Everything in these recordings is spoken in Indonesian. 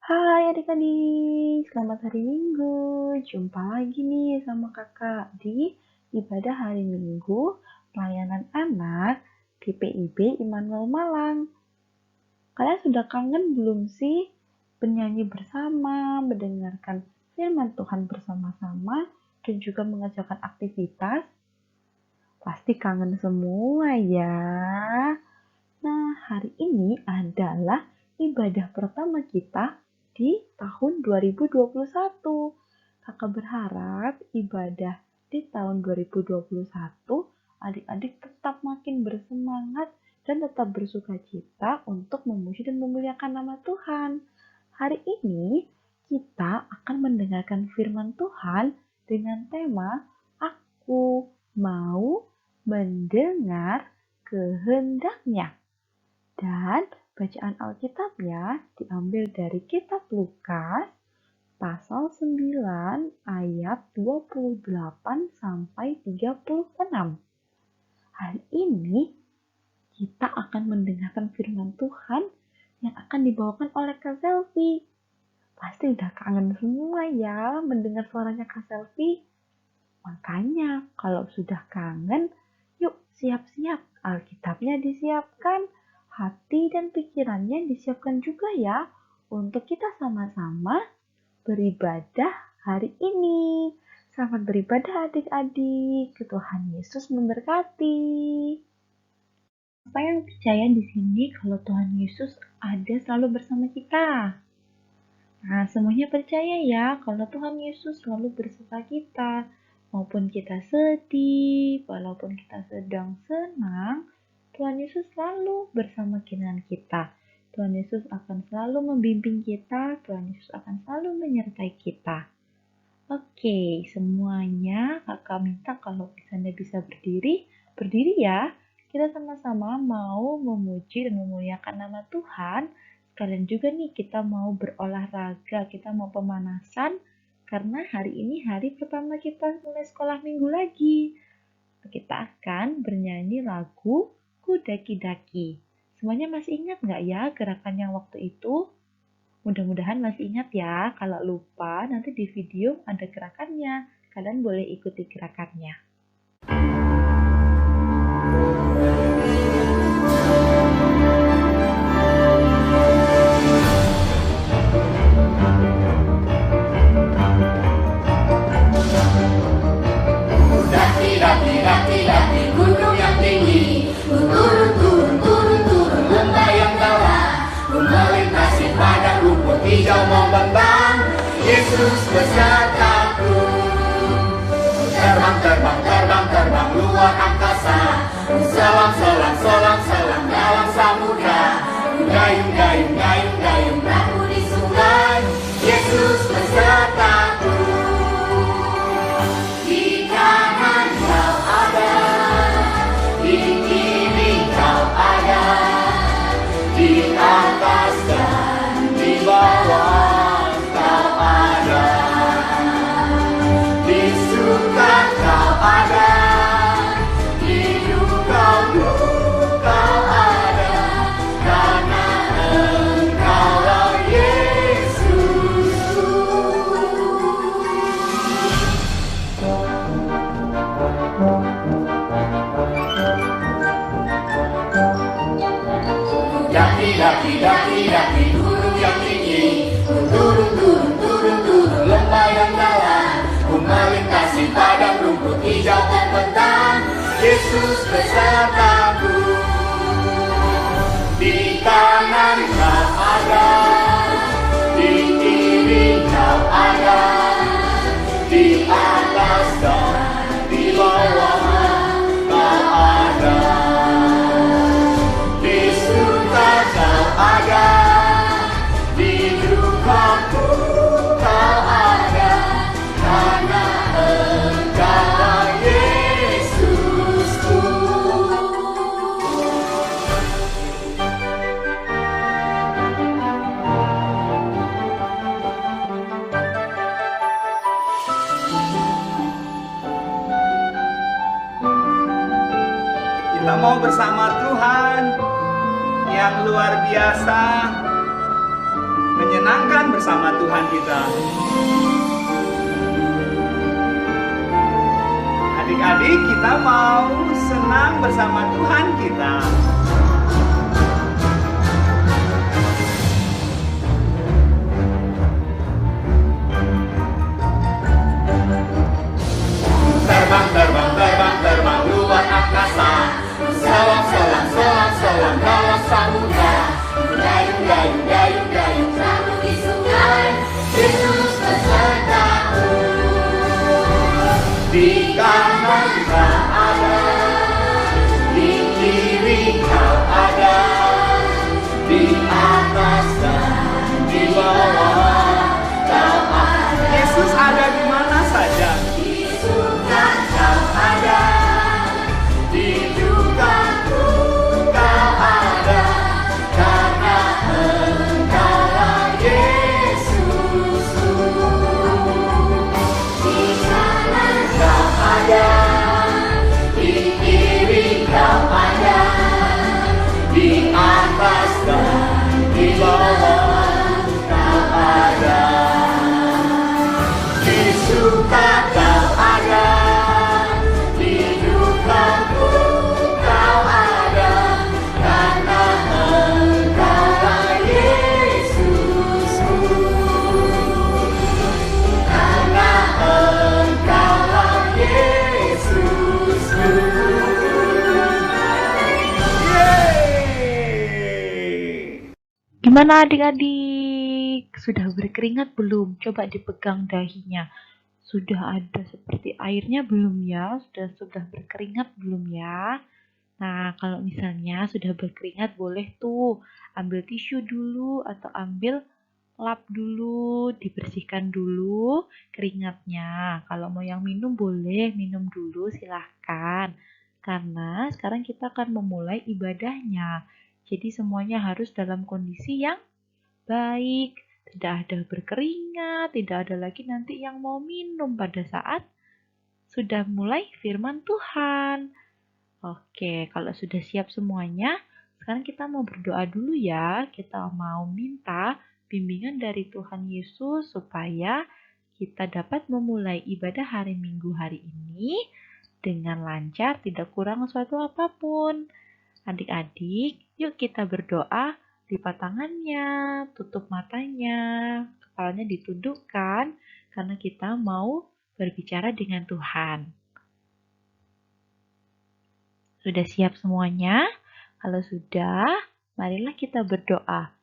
Hai adik-adik, selamat hari Minggu. Jumpa lagi nih sama kakak di ibadah hari Minggu pelayanan anak di PIB Immanuel Malang. Kalian sudah kangen belum sih bernyanyi bersama, mendengarkan firman Tuhan bersama-sama, dan juga mengerjakan aktivitas? Pasti kangen semua ya. Nah, hari ini adalah ibadah pertama kita di tahun 2021. Kakak berharap ibadah di tahun 2021 adik-adik tetap makin bersemangat dan tetap bersukacita untuk memuji dan memuliakan nama Tuhan. Hari ini kita akan mendengarkan firman Tuhan dengan tema Aku mau mendengar kehendaknya. Dan bacaan Alkitabnya diambil dari kitab Lukas pasal 9 ayat 28 sampai 36. Hari ini kita akan mendengarkan firman Tuhan yang akan dibawakan oleh Kak Selvi. Pasti udah kangen semua ya mendengar suaranya Kak Selvi. Makanya kalau sudah kangen, yuk siap-siap, Alkitabnya disiapkan, hati dan pikirannya disiapkan juga ya untuk kita sama-sama beribadah hari ini. Selamat beribadah adik-adik. Tuhan Yesus memberkati. Siapa yang percaya di sini kalau Tuhan Yesus ada selalu bersama kita? Nah, semuanya percaya ya kalau Tuhan Yesus selalu bersama kita. Maupun kita sedih, walaupun kita sedang senang, Tuhan Yesus selalu bersama dengan kita. Tuhan Yesus akan selalu membimbing kita, Tuhan Yesus akan selalu menyertai kita. Oke, semuanya kakak minta kalau misalnya bisa berdiri ya. Kita sama-sama mau memuji dan memuliakan nama Tuhan. Sekalian juga nih kita mau berolahraga, kita mau pemanasan. Karena hari ini hari pertama kita mulai sekolah minggu lagi. Kita akan bernyanyi lagu Kudaki-daki. Semuanya masih ingat nggak ya gerakan yang waktu itu? Mudah-mudahan masih ingat ya. Kalau lupa, nanti di video ada gerakannya. Kalian boleh ikuti gerakannya. Daki gunung yang tinggi, ku turun lembah yang dalam, ku melintasi padang rumput hijau membentang, Yesus besertaku. Terbang luar angkasa, selam dalam samudra, gayung perahu di sungai, Yesus besertaku. Di atas dan di bawah kau ada, di suka kau ada, di duka kau ada, karena Engkaulah Yesusku. Daki gunung yang tinggi, ku turun lembah yang dalam, ku melintasi padang rumput hijau membentang, Yesus besertaku. Di kanan kau ada, di kiri kau ada, di atas dan di bawah kau ada. Ada di dukaku kau ada, karena Engkaulah Yesusku. Kita mau bersama Tuhan yang luar biasa, menyenangkan bersama Tuhan kita. Adik-adik, kita mau senang bersama Tuhan kita. Terbang, terbang, terbang, terbang luar angkasa. Selam, selam, selam, selam bawah samudra. Dayung, dayung, dayung, dayung selalu di sungai. Yesus besertaku. Di kanan kau ada, di kiri kau ada, di atas dan di bawah kau ada. Yesus ada di mana saja. Di surga kau ada, di dukaku kau ada, karena Engkaulah Yesusku. Di kanan kau ada, di kiri kau ada, di atas dan di bawah kau ada. Di suka kau ada, di dukaku kau ada, karena Engkaulah Yesusku. Karena Engkaulah Yesusku. Yeay! Gimana adik-adik? Sudah berkeringat belum? Coba dipegang dahinya. Sudah ada seperti airnya belum ya? Sudah berkeringat belum ya? Nah, kalau misalnya sudah berkeringat boleh tuh ambil tisu dulu atau ambil lap dulu, dibersihkan dulu keringatnya. Kalau mau yang minum boleh minum dulu, silahkan. Karena sekarang kita akan memulai ibadahnya. Jadi semuanya harus dalam kondisi yang baik. Tidak ada berkeringat, tidak ada lagi nanti yang mau minum pada saat sudah mulai firman Tuhan. Oke, kalau sudah siap semuanya, sekarang kita mau berdoa dulu ya. Kita mau minta bimbingan dari Tuhan Yesus supaya kita dapat memulai ibadah hari Minggu hari ini dengan lancar, tidak kurang suatu apapun. Adik-adik, yuk kita berdoa. Lipat tangannya, tutup matanya, kepalanya ditundukkan karena kita mau berbicara dengan Tuhan. Sudah siap semuanya? Kalau sudah, marilah kita berdoa.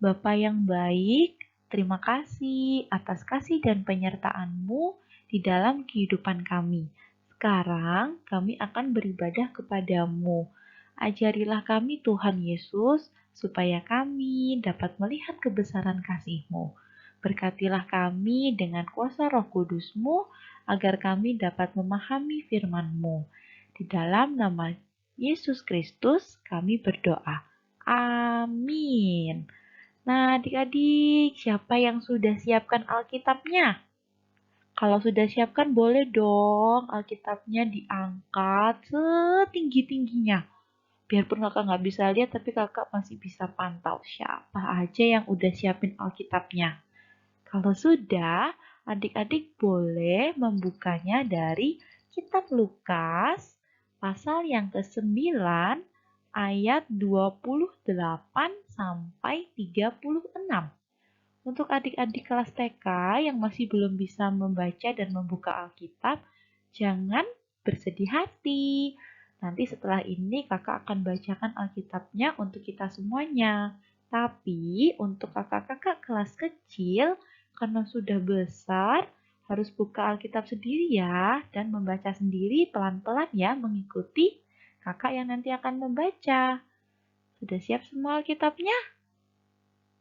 Bapa yang baik, terima kasih atas kasih dan penyertaan-Mu di dalam kehidupan kami. Sekarang kami akan beribadah kepadamu. Ajarilah kami Tuhan Yesus, supaya kami dapat melihat kebesaran kasih-Mu. Berkatilah kami dengan kuasa Roh Kudus-Mu, agar kami dapat memahami firman-Mu. Di dalam nama Yesus Kristus kami berdoa. Amin. Nah, adik-adik, siapa yang sudah siapkan Alkitabnya? Kalau sudah siapkan, boleh dong Alkitabnya diangkat setinggi-tingginya. Biarpun kakak nggak bisa lihat, tapi kakak masih bisa pantau siapa aja yang udah siapin Alkitabnya. Kalau sudah, adik-adik boleh membukanya dari Kitab Lukas, pasal yang ke-9, ayat 28 sampai 36. Untuk adik-adik kelas TK yang masih belum bisa membaca dan membuka Alkitab, jangan bersedih hati. Nanti setelah ini kakak akan bacakan Alkitabnya untuk kita semuanya. Tapi untuk kakak-kakak kelas kecil, karena sudah besar, harus buka Alkitab sendiri ya, dan membaca sendiri pelan-pelan ya, mengikuti kakak yang nanti akan membaca. Sudah siap semua Alkitabnya?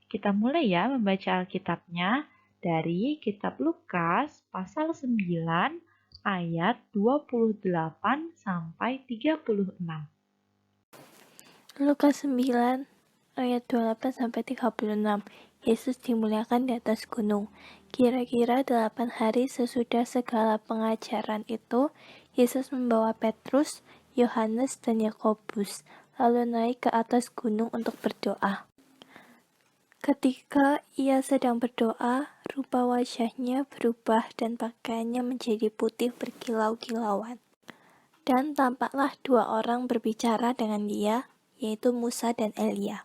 Kita mulai ya membaca Alkitabnya dari Kitab Lukas pasal 9 ayat 28 sampai 36. Lukas 9 ayat 28 sampai 36. Yesus dimuliakan di atas gunung. Kira-kira 8 hari sesudah segala pengajaran itu, Yesus membawa Petrus, Yohanes, dan Yakobus, lalu naik ke atas gunung untuk berdoa. Ketika ia sedang berdoa, rupa wajahnya berubah dan pakaiannya menjadi putih berkilau-kilauan. Dan tampaklah dua orang berbicara dengan dia, yaitu Musa dan Elia.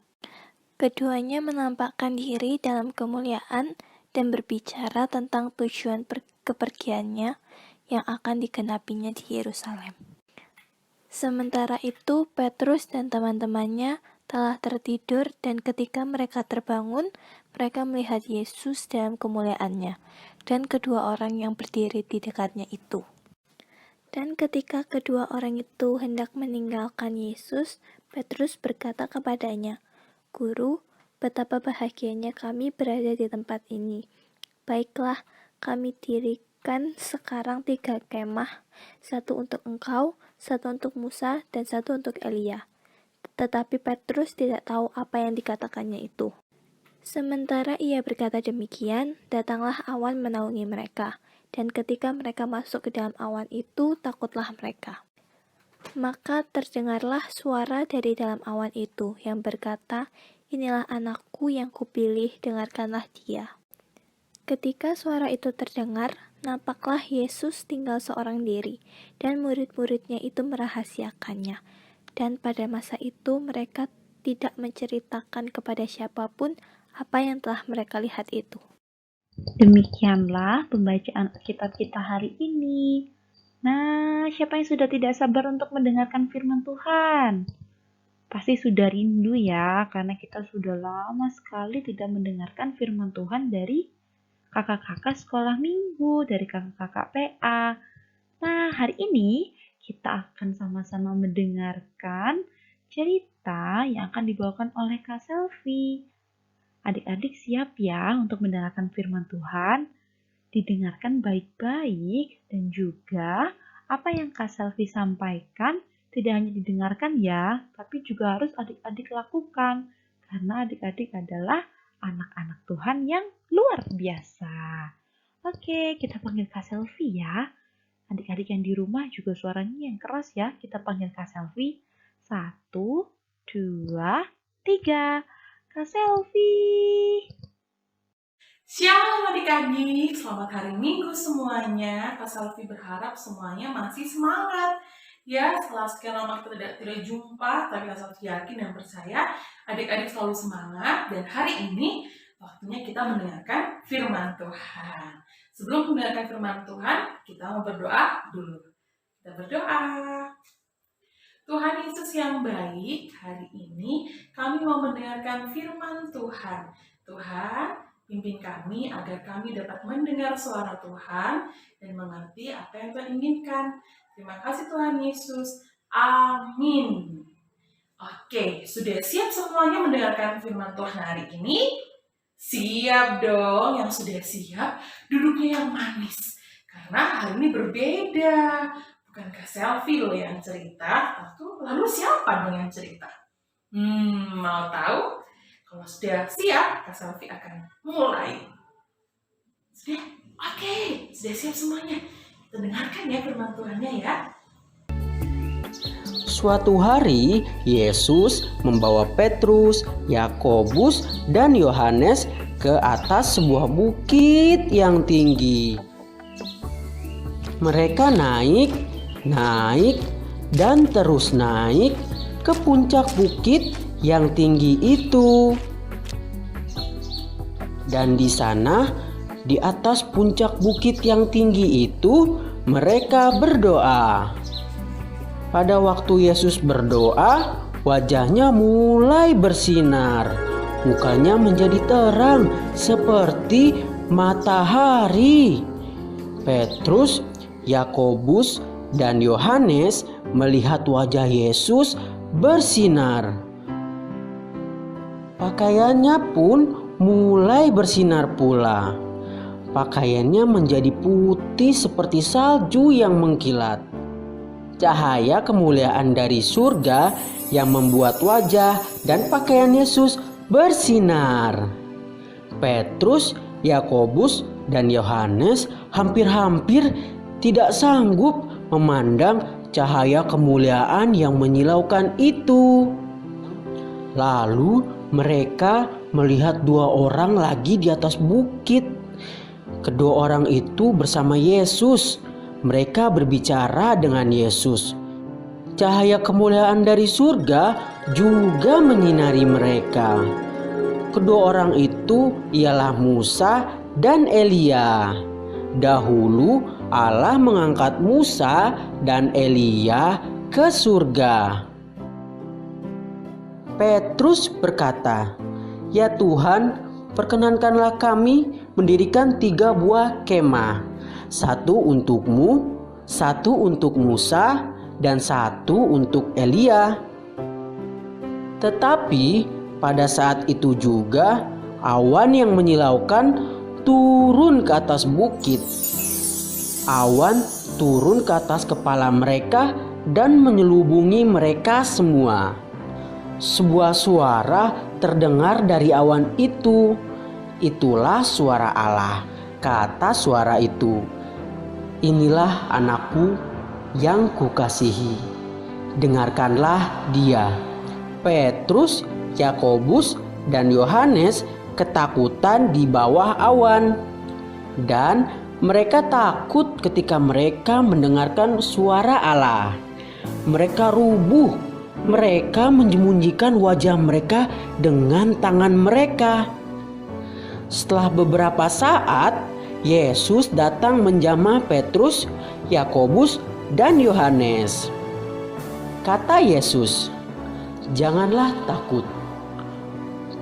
Keduanya menampakkan diri dalam kemuliaan dan berbicara tentang tujuan kepergiannya yang akan digenapinya di Yerusalem. Sementara itu, Petrus dan teman-temannya telah tertidur, dan ketika mereka terbangun, mereka melihat Yesus dalam kemuliaannya, dan kedua orang yang berdiri di dekatnya itu. Dan ketika kedua orang itu hendak meninggalkan Yesus, Petrus berkata kepadanya, "Guru, betapa bahagianya kami berada di tempat ini. Baiklah, kami dirikan sekarang 3 kemah, satu untuk engkau, satu untuk Musa, dan satu untuk Elia." Tetapi Petrus tidak tahu apa yang dikatakannya itu. Sementara ia berkata demikian, datanglah awan menaungi mereka, dan ketika mereka masuk ke dalam awan itu, takutlah mereka. Maka terdengarlah suara dari dalam awan itu yang berkata, "Inilah anakku yang kupilih, dengarkanlah dia." Ketika suara itu terdengar, nampaklah Yesus tinggal seorang diri, dan murid-muridnya itu merahasiakannya. Dan pada masa itu mereka tidak menceritakan kepada siapapun apa yang telah mereka lihat itu. Demikianlah pembacaan Alkitab kita hari ini. Nah, siapa yang sudah tidak sabar untuk mendengarkan firman Tuhan? Pasti sudah rindu ya, karena kita sudah lama sekali tidak mendengarkan firman Tuhan dari kakak-kakak sekolah minggu, dari kakak-kakak PA. Nah, hari ini kita akan sama-sama mendengarkan cerita yang akan dibawakan oleh Kak Selvi. Adik-adik siap ya untuk mendengarkan firman Tuhan? Didengarkan baik-baik, dan juga apa yang Kak Selvi sampaikan tidak hanya didengarkan ya, tapi juga harus adik-adik lakukan, karena adik-adik adalah anak-anak Tuhan yang luar biasa. Oke, kita panggil Kak Selvi ya. Adik-adik yang di rumah juga suaranya yang keras ya. Kita panggil Kak Selvi. 1, 2, 3. Kak Selvi. Shalom adik-adik, selamat hari Minggu semuanya. Kak Selvi berharap semuanya masih semangat. Ya, setelah sekian lama kita tidak jumpa, tapi Kak Selvi yakin dan percaya adik-adik selalu semangat. Dan hari ini waktunya kita mendengarkan firman Tuhan. Sebelum mendengarkan firman Tuhan, kita mau berdoa dulu. Kita berdoa. Tuhan Yesus yang baik, hari ini kami mau mendengarkan firman Tuhan. Tuhan, pimpin kami agar kami dapat mendengar suara Tuhan dan mengerti apa yang Tuhan inginkan. Terima kasih Tuhan Yesus. Amin. Oke, sudah siap semuanya mendengarkan firman Tuhan hari ini? Siap dong, yang sudah siap duduknya yang manis. Karena hari ini berbeda. Bukan Kak Selvi loh yang cerita, lalu siapa dong yang cerita? Mau tahu? Kalau sudah siap, Kak Selvi akan mulai. Sudah? Oke, sudah siap semuanya. Kita dengarkan ya firman Tuhannya ya. Suatu hari, Yesus membawa Petrus, Yakobus, dan Yohanes ke atas sebuah bukit yang tinggi. Mereka naik, dan terus naik ke puncak bukit yang tinggi itu. Dan di sana, di atas puncak bukit yang tinggi itu, mereka berdoa. Pada waktu Yesus berdoa, wajahnya mulai bersinar. Mukanya menjadi terang seperti matahari. Petrus, Yakobus, dan Yohanes melihat wajah Yesus bersinar. Pakaiannya pun mulai bersinar pula. Pakaiannya menjadi putih seperti salju yang mengkilat. Cahaya kemuliaan dari surga yang membuat wajah dan pakaian Yesus bersinar. Petrus, Yakobus, dan Yohanes hampir-hampir tidak sanggup memandang cahaya kemuliaan yang menyilaukan itu. Lalu mereka melihat dua orang lagi di atas bukit. Kedua orang itu bersama Yesus. Mereka berbicara dengan Yesus. Cahaya kemuliaan dari surga juga menyinari mereka. Kedua orang itu ialah Musa dan Elia. Dahulu Allah mengangkat Musa dan Elia ke surga. Petrus berkata, "Ya Tuhan, perkenankanlah kami mendirikan 3 buah kemah. 1 untukmu, 1 untuk Musa, dan 1 untuk Elia." Tetapi pada saat itu juga awan yang menyilaukan turun ke atas bukit. Awan turun ke atas kepala mereka dan menyelubungi mereka semua. Sebuah suara terdengar dari awan itu. "Itulah suara Allah," kata suara itu. "Inilah anakku yang kukasihi. Dengarkanlah dia." Petrus, Yakobus, dan Yohanes ketakutan di bawah awan. Dan mereka takut ketika mereka mendengarkan suara Allah. Mereka rubuh. Mereka menyembunyikan wajah mereka dengan tangan mereka. Setelah beberapa saat, Yesus datang menjamah Petrus, Yakobus, dan Yohanes. Kata Yesus, "Janganlah takut."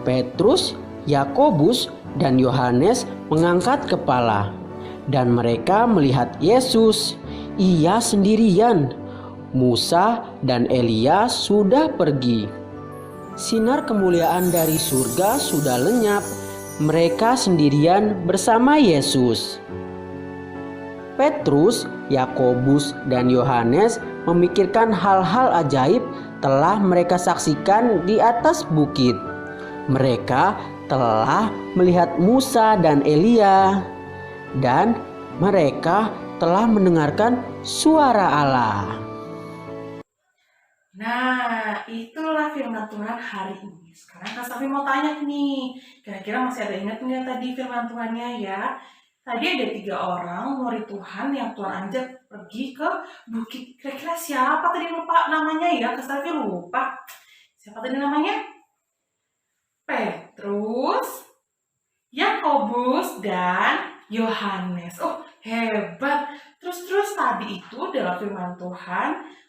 Petrus, Yakobus, dan Yohanes mengangkat kepala, dan mereka melihat Yesus. Ia sendirian. Musa dan Elia sudah pergi. Sinar kemuliaan dari surga sudah lenyap. Mereka sendirian bersama Yesus. Petrus, Yakobus, dan Yohanes memikirkan hal-hal ajaib telah mereka saksikan di atas bukit. Mereka telah melihat Musa dan Elia, dan mereka telah mendengarkan suara Allah. Nah, itulah firman Tuhan hari ini. Sekarang Kak Safi mau tanya nih, kira-kira masih ada ingat nggak tadi firman Tuhannya ya? Tadi ada 3 orang murid Tuhan yang Tuhan ajak pergi ke bukit. Kira-kira siapa tadi, lupa namanya ya? Kak Safi lupa. Siapa tadi namanya? Petrus, Yakobus, dan Yohanes. Oh, hebat. Terus tadi itu dalam firman Tuhan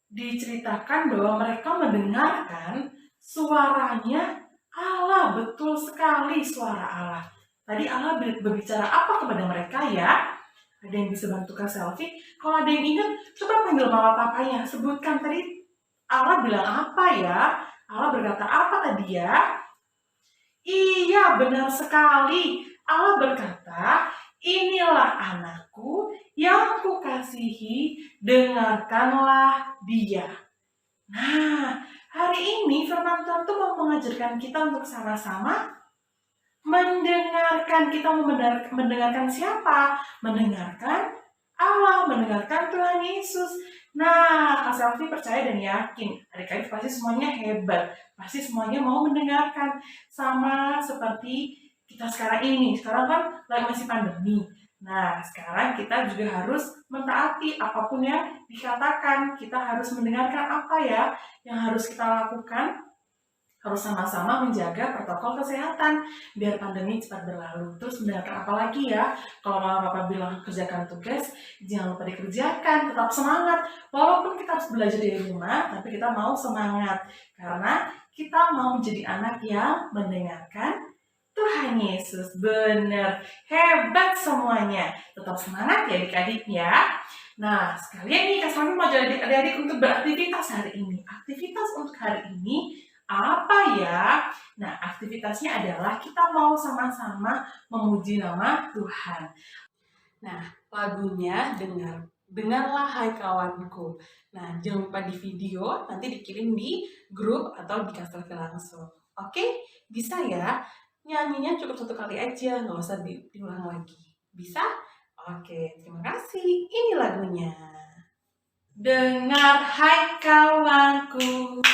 diceritakan bahwa mereka mendengarkan suaranya Allah. Betul sekali, suara Allah. Tadi Allah berbicara apa kepada mereka ya? Ada yang bisa bantu Kak Selfie? Kalau ada yang ingat, coba panggil mama papanya. Sebutkan tadi Allah bilang apa ya? Allah berkata apa tadi ya? Iya, benar sekali. Allah berkata, "Inilah anakku yang kukasihi, dengarkanlah dia." Nah, hari ini firman Tuhan tuh mau mengajarkan kita untuk sama-sama mendengarkan. Kita mau mendengarkan siapa? Mendengarkan Allah, mendengarkan Tuhan Yesus. Nah, Kak Selfie percaya dan yakin adik-adik pasti semuanya hebat, pasti semuanya mau mendengarkan. Sama seperti kita sekarang ini. Sekarang kan masih pandemi. Nah, sekarang kita juga harus mentaati apapun yang dikatakan. Kita harus mendengarkan apa ya yang harus kita lakukan. Harus sama-sama menjaga protokol kesehatan biar pandemi cepat berlalu. Terus mendengarkan apa lagi ya? Kalau mama papa bilang kerjakan tugas, jangan lupa dikerjakan. Tetap semangat. Walaupun kita harus belajar dari rumah, tapi kita mau semangat. Karena kita mau menjadi anak yang mendengarkan Tuhan Yesus. Benar. Hebat semuanya. Tetap semangat ya adik-adik ya. Nah, sekalian nih Kak Sami mau jadi adik-adik untuk beraktivitas hari ini. Aktivitas untuk hari ini apa ya? Nah, aktivitasnya adalah kita mau sama-sama memuji nama Tuhan. Nah, lagunya Dengarlah Hai Kawanku. Nah, jangan lupa di video, nanti dikirim di grup atau di Kastelvi langsung. Oke? Bisa ya? Nyanyinya cukup 1 kali aja, nggak usah diulang lagi. Bisa? Oke, terima kasih. Ini lagunya. Dengar hai kawanku,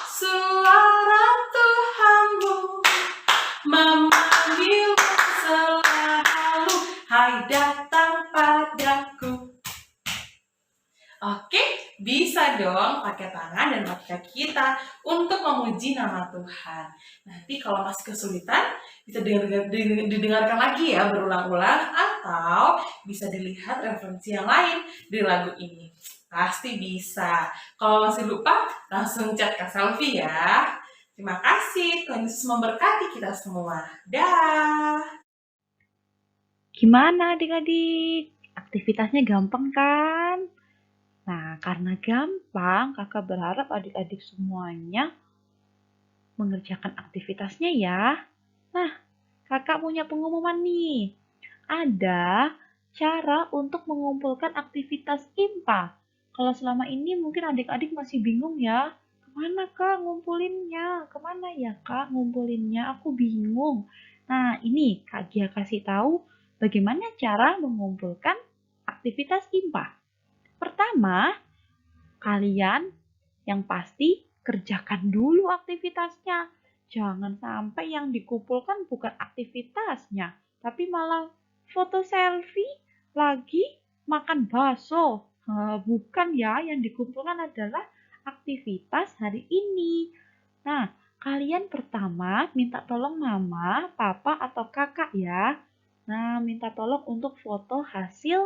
suara Tuhanmu memanggilmu selalu, hai datang padaku. Oke, bisa dong pakai tangan dan pakai kaki kita untuk memuji nama Tuhan. Nanti kalau masih kesulitan, bisa didengarkan lagi ya berulang-ulang, atau bisa dilihat referensi yang lain di lagu ini. Pasti bisa. Kalau masih lupa, langsung chat Kak Selfie ya. Terima kasih, Tuhan Yesus memberkati kita semua. Dah. Gimana adik-adik? Aktivitasnya gampang kan? Nah, karena gampang, kakak berharap adik-adik semuanya mengerjakan aktivitasnya ya. Nah, kakak punya pengumuman nih. Ada cara untuk mengumpulkan aktivitas IMPA. Kalau selama ini mungkin adik-adik masih bingung ya. Kemana kak ngumpulinnya? Kemana ya kak ngumpulinnya? Aku bingung. Nah, ini Kak Gia kasih tahu bagaimana cara mengumpulkan aktivitas IMPA. Pertama, kalian yang pasti kerjakan dulu aktivitasnya. Jangan sampai yang dikumpulkan bukan aktivitasnya, tapi malah foto selfie lagi makan bakso. Bukan ya, yang dikumpulkan adalah aktivitas hari ini. Nah, kalian pertama minta tolong mama, papa, atau kakak ya. Nah, minta tolong untuk foto hasil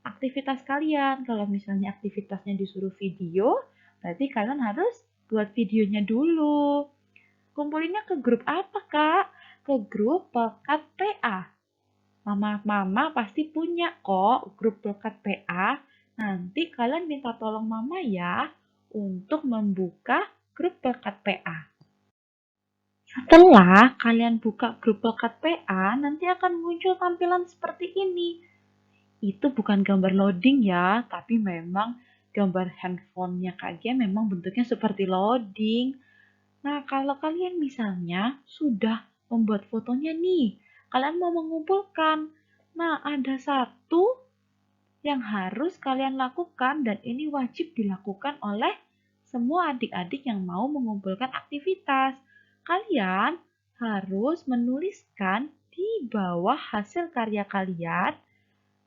aktivitas kalian. Kalau misalnya aktivitasnya disuruh video, berarti kalian harus buat videonya dulu. Kumpulinnya ke grup apa, Kak? Ke grup Pekat PA. Mama pasti punya kok grup Pekat PA. Nanti kalian minta tolong mama ya untuk membuka grup Pekat PA. Setelah kalian buka grup Pekat PA, nanti akan muncul tampilan seperti ini. Itu bukan gambar loading ya, tapi memang gambar handphonenya Kak Gia memang bentuknya seperti loading. Nah, kalau kalian misalnya sudah membuat fotonya nih, kalian mau mengumpulkan. Nah, ada satu yang harus kalian lakukan dan ini wajib dilakukan oleh semua adik-adik yang mau mengumpulkan aktivitas. Kalian harus menuliskan di bawah hasil karya kalian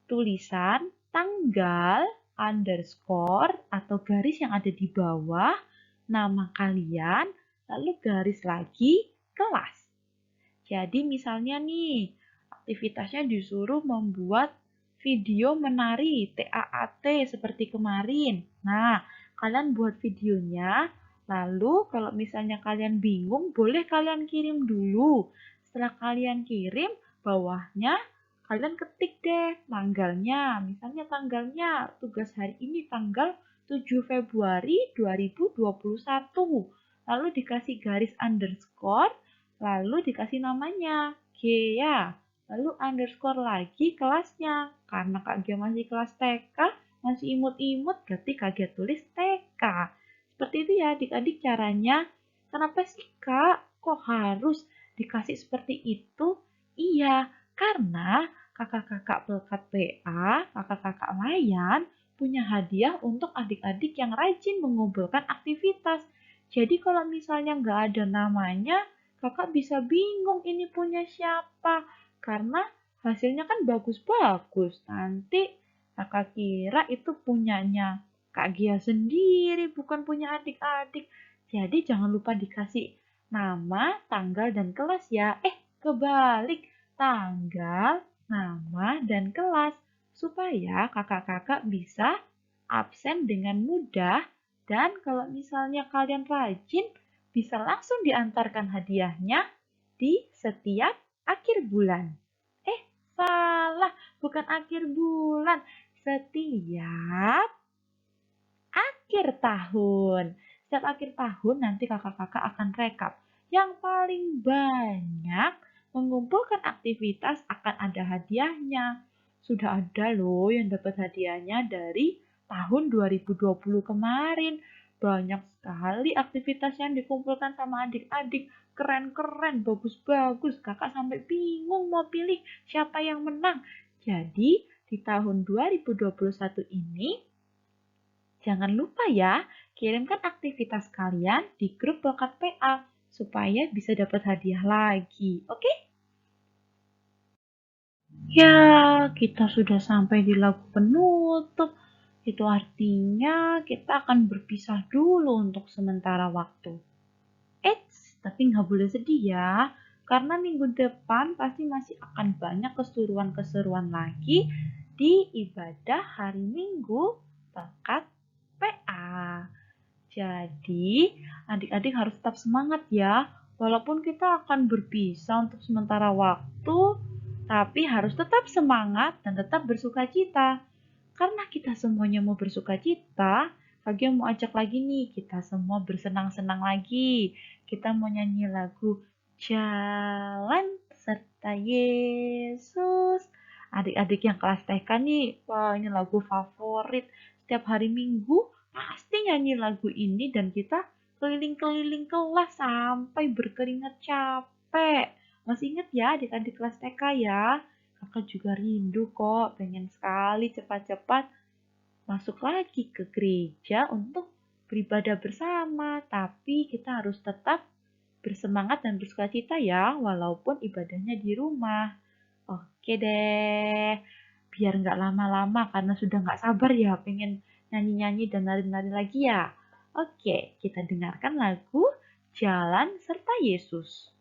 tulisan tanggal, underscore, atau garis yang ada di bawah, nama kalian, lalu garis lagi, kelas. Jadi misalnya nih, aktivitasnya disuruh membuat video menari, TAAT, seperti kemarin. Nah, kalian buat videonya, lalu kalau misalnya kalian bingung, boleh kalian kirim dulu. Setelah kalian kirim, bawahnya kalian ketik deh tanggalnya. Misalnya tanggalnya tugas hari ini tanggal 7 Februari 2021. Lalu dikasih garis underscore, lalu dikasih namanya G ya. Lalu underscore lagi kelasnya. Karena Kak Gia masih kelas TK, masih imut-imut, berarti Kak Gia tulis TK. Seperti itu ya adik-adik caranya. Kenapa sih Kak? Kok harus dikasih seperti itu? Iya, karena kakak-kakak Pekat PA, kakak-kakak layan punya hadiah untuk adik-adik yang rajin mengumpulkan aktivitas. Jadi kalau misalnya nggak ada namanya, kakak bisa bingung ini punya siapa. Karena hasilnya kan bagus-bagus. Nanti kakak kira itu punyanya Kak Gia sendiri, bukan punya adik-adik. Jadi jangan lupa dikasih nama, tanggal, dan kelas ya. Kebalik. Tanggal, nama, dan kelas supaya kakak-kakak bisa absen dengan mudah dan kalau misalnya kalian rajin bisa langsung diantarkan hadiahnya di setiap akhir bulan. Salah, bukan akhir bulan, setiap akhir tahun. Setiap akhir tahun nanti kakak-kakak akan rekap. Yang paling banyak mengumpulkan aktivitas akan ada hadiahnya. Sudah ada loh yang dapat hadiahnya dari tahun 2020 kemarin. Banyak sekali aktivitas yang dikumpulkan sama adik-adik. Keren-keren, bagus-bagus. Kakak sampai bingung mau pilih siapa yang menang. Jadi di tahun 2021 ini, jangan lupa ya, kirimkan aktivitas kalian di grup Pekat PA supaya bisa dapat hadiah lagi. Oke? Ya, kita sudah sampai di lagu penutup. Itu artinya kita akan berpisah dulu untuk sementara waktu. Eits, tapi nggak boleh sedih ya, karena minggu depan pasti masih akan banyak keseruan-keseruan lagi di ibadah hari Minggu Pekat PA. Jadi, adik-adik harus tetap semangat ya, walaupun kita akan berpisah untuk sementara waktu, tapi harus tetap semangat dan tetap bersukacita. Karena kita semuanya mau bersukacita, Kak mau ajak lagi nih, kita semua bersenang-senang lagi. Kita mau nyanyi lagu Jalan Serta Yesus. Adik-adik yang kelas TK nih, wah ini lagu favorit. Setiap hari Minggu pasti nyanyi lagu ini dan kita keliling-keliling kelas sampai berkeringat capek. Masih ingat ya adik-adik kelas TK ya? Kakak juga rindu kok, pengen sekali cepat-cepat masuk lagi ke gereja untuk beribadah bersama. Tapi kita harus tetap bersemangat dan bersukacita ya, walaupun ibadahnya di rumah. Oke deh, biar nggak lama-lama karena sudah nggak sabar ya pengen nyanyi-nyanyi dan nari-nari lagi ya. Oke, kita dengarkan lagu Jalan Serta Yesus.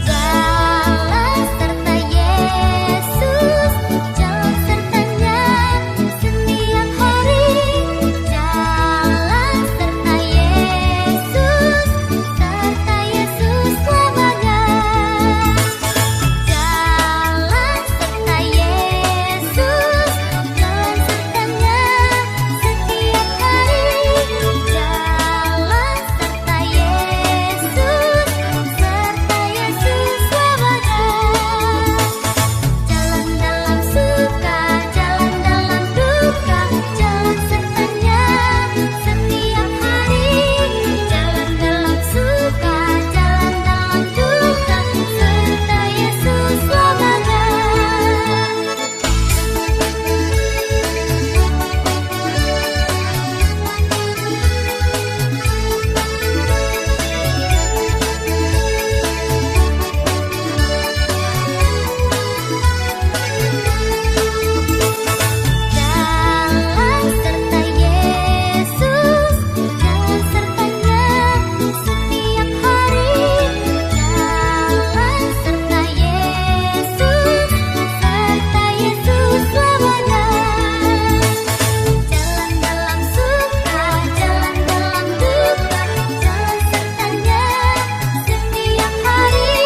Jalan serta Yesus, jalan sertanya setiap hari. Jalan serta Yesus selamanya. Jalan serta Yesus, jalan sertanya setiap hari. Jalan serta Yesus selamanya. Jalan dalam suka, jalan dalam duka, jalan sertanya setiap hari. Jalan dalam suka, jalan dalam duka, serta Yesus selamanya. Jalan serta Yesus, jalan sertanya setiap hari. Jalan serta Yesus selamanya. Jalan dalam suka, jalan dalam duka, jalan sertanya setiap hari.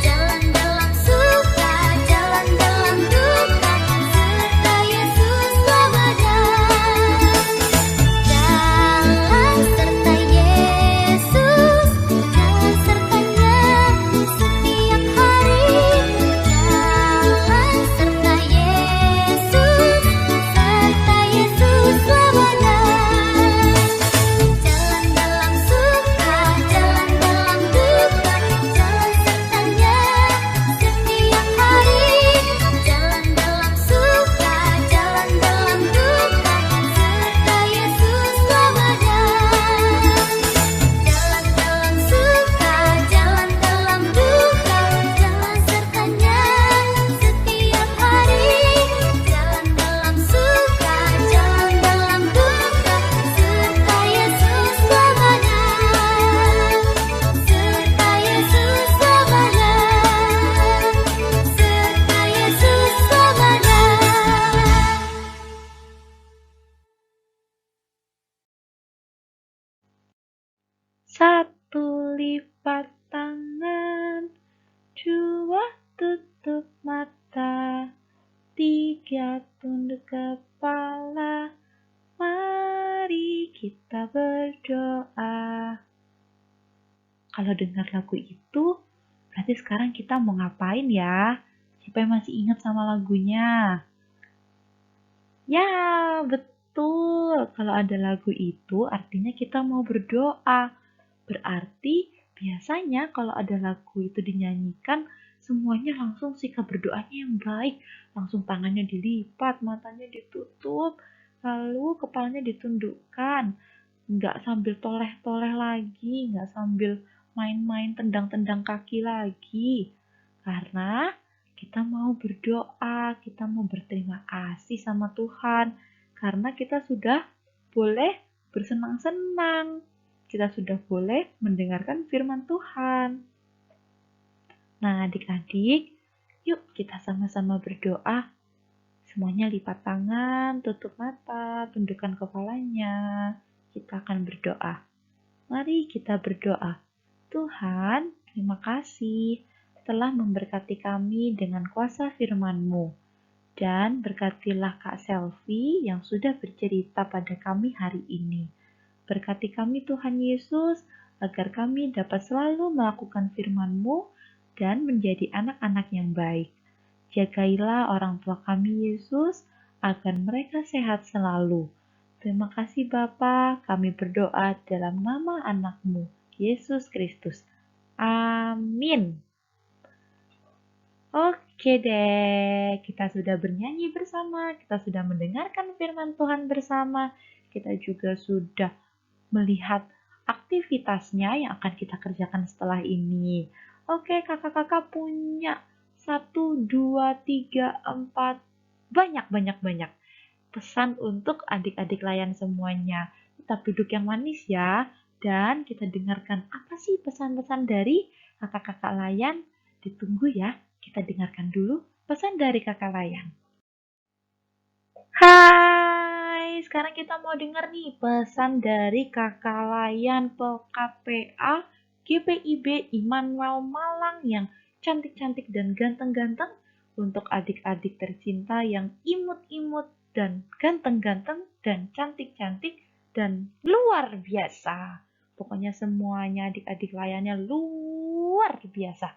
Jalan dalam suka, jalan dalam duka, serta Yesus selamanya. Jalan serta Yesus, jalan sertanya setiap hari. Jalan serta Yesus selamanya. Jalan dalam suka, jalan dalam duka, jalan sertanya setiap hari. Jalan dalam suka, jalan dalam duka, serta Yesus selamanya. Jalan dalam suka, jalan dalam duka, jalan sertanya setiap hari. Jalan dalam suka, jalan dalam duka, serta Yesus selamanya. Serta Yesus selamanya. Serta Yesus selamanya. Satu lipat tangan, dua tutup mata, tiga tunduk kepala, mari kita berdoa. Kalau dengar lagu itu, berarti sekarang kita mau ngapain ya? Siapa yang masih ingat sama lagunya? Ya, betul. Kalau ada lagu itu artinya kita mau berdoa. Berarti biasanya kalau ada lagu itu dinyanyikan, semuanya langsung sikap berdoanya yang baik. Langsung tangannya dilipat, matanya ditutup, lalu kepalanya ditundukkan. Nggak sambil toleh-toleh lagi, nggak sambil main-main tendang-tendang kaki lagi. Karena kita mau berdoa, kita mau berterima kasih sama Tuhan. Karena kita sudah boleh bersenang-senang. Kita sudah boleh mendengarkan firman Tuhan. Nah, adik-adik, yuk kita sama-sama berdoa. Semuanya lipat tangan, tutup mata, tundukkan kepalanya. Kita akan berdoa. Mari kita berdoa. Tuhan, terima kasih telah memberkati kami dengan kuasa firman-Mu. Dan berkatilah Kak Selvi yang sudah bercerita pada kami hari ini. Berkati kami Tuhan Yesus, agar kami dapat selalu melakukan firman-Mu dan menjadi anak-anak yang baik. Jagailah orang tua kami Yesus, agar mereka sehat selalu. Terima kasih Bapa, kami berdoa dalam nama anak-Mu, Yesus Kristus. Amin. Oke deh, kita sudah bernyanyi bersama, kita sudah mendengarkan firman Tuhan bersama, kita juga sudah melihat aktivitasnya yang akan kita kerjakan setelah ini. Oke, kakak-kakak punya 1, 2, 3, 4, banyak pesan untuk adik-adik layan semuanya. Tetap duduk yang manis ya, dan kita dengarkan apa sih pesan-pesan dari kakak-kakak layan. Ditunggu ya, kita dengarkan dulu pesan dari kakak layan. Hai, sekarang kita mau dengar nih pesan dari kakak layan PKPA GPIB Immanuel Malang yang cantik-cantik dan ganteng-ganteng untuk adik-adik tercinta yang imut-imut dan ganteng-ganteng dan cantik-cantik dan luar biasa. Pokoknya semuanya adik-adik layannya luar biasa.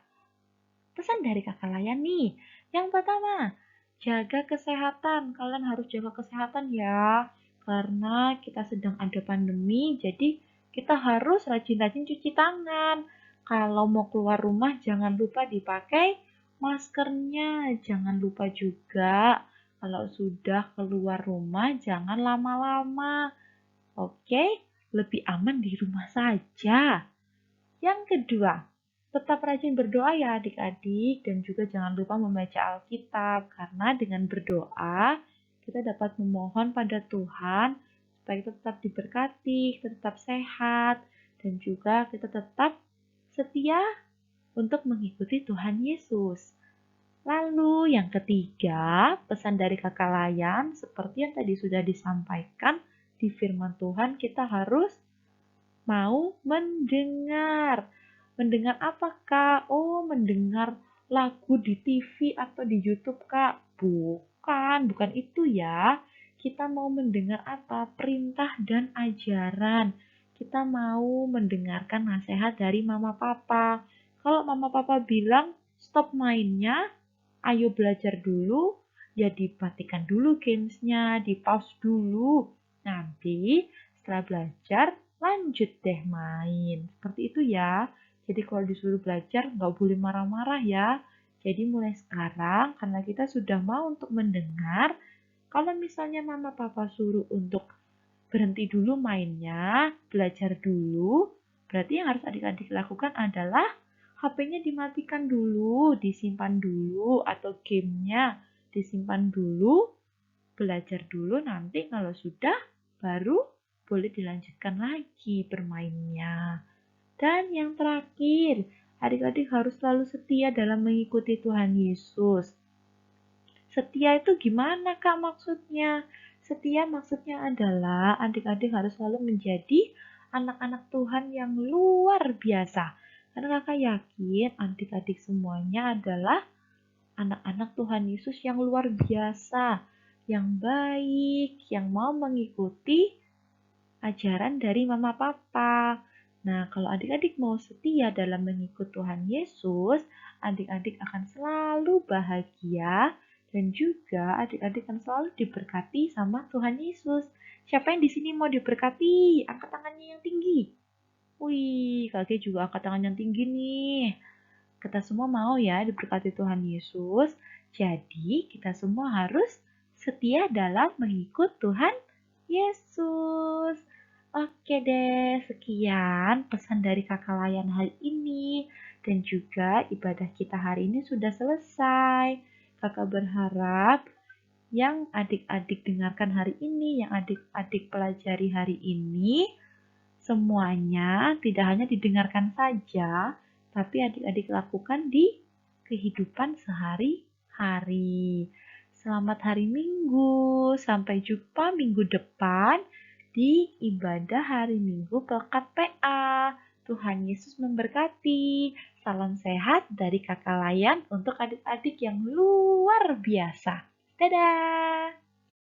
Pesan dari kakak layan nih. Yang pertama, jaga kesehatan. Kalian harus jaga kesehatan ya. Karena kita sedang ada pandemi, jadi kita harus rajin-rajin cuci tangan. Kalau mau keluar rumah, jangan lupa dipakai maskernya. Jangan lupa juga, kalau sudah keluar rumah, jangan lama-lama. Oke, lebih aman di rumah saja. Yang kedua, tetap rajin berdoa ya adik-adik, dan juga jangan lupa membaca Alkitab, karena dengan berdoa kita dapat memohon pada Tuhan supaya kita tetap diberkati, kita tetap sehat, dan juga kita tetap setia untuk mengikuti Tuhan Yesus. Lalu yang ketiga, pesan dari kakak layan, seperti yang tadi sudah disampaikan di firman Tuhan, kita harus mau mendengar. Mendengar apa, Kak? Oh, mendengar lagu di TV atau di YouTube, Kak? Bukan itu ya. Kita mau mendengar apa? Perintah dan ajaran. Kita mau mendengarkan nasihat dari mama papa. Kalau mama papa bilang, stop mainnya, ayo belajar dulu, ya dimatikan dulu gamesnya, di pause dulu. Nanti setelah belajar, lanjut deh main. Seperti itu ya. Jadi kalau disuruh belajar, nggak boleh marah-marah ya. Jadi mulai sekarang, karena kita sudah mau untuk mendengar, kalau misalnya mama papa suruh untuk berhenti dulu mainnya, belajar dulu, berarti yang harus adik-adik lakukan adalah HP-nya dimatikan dulu, disimpan dulu, atau gamenya disimpan dulu, belajar dulu, nanti kalau sudah, baru boleh dilanjutkan lagi bermainnya. Dan yang terakhir, adik-adik harus selalu setia dalam mengikuti Tuhan Yesus. Setia itu gimana Kak maksudnya? Setia maksudnya adalah adik-adik harus selalu menjadi anak-anak Tuhan yang luar biasa. Karena kakak yakin adik-adik semuanya adalah anak-anak Tuhan Yesus yang luar biasa, yang baik, yang mau mengikuti ajaran dari mama papa. Nah, kalau adik-adik mau setia dalam mengikut Tuhan Yesus, adik-adik akan selalu bahagia Dan juga adik-adik kan selalu diberkati sama Tuhan Yesus. Siapa yang di sini mau diberkati? Angkat tangannya yang tinggi. Wih, kakek juga angkat tangan yang tinggi nih. Kita semua mau ya diberkati Tuhan Yesus. Jadi kita semua harus setia dalam mengikut Tuhan Yesus. Oke deh, sekian pesan dari Kakak Layan hari ini. Dan juga ibadah kita hari ini sudah selesai. Kakak berharap yang adik-adik dengarkan hari ini, yang adik-adik pelajari hari ini, semuanya tidak hanya didengarkan saja, tapi adik-adik lakukan di kehidupan sehari-hari. Selamat hari Minggu, sampai jumpa minggu depan di ibadah hari Minggu Pekan PA. Tuhan Yesus memberkati. Salam sehat dari Kakak Layan untuk adik-adik yang luar biasa. Dadah!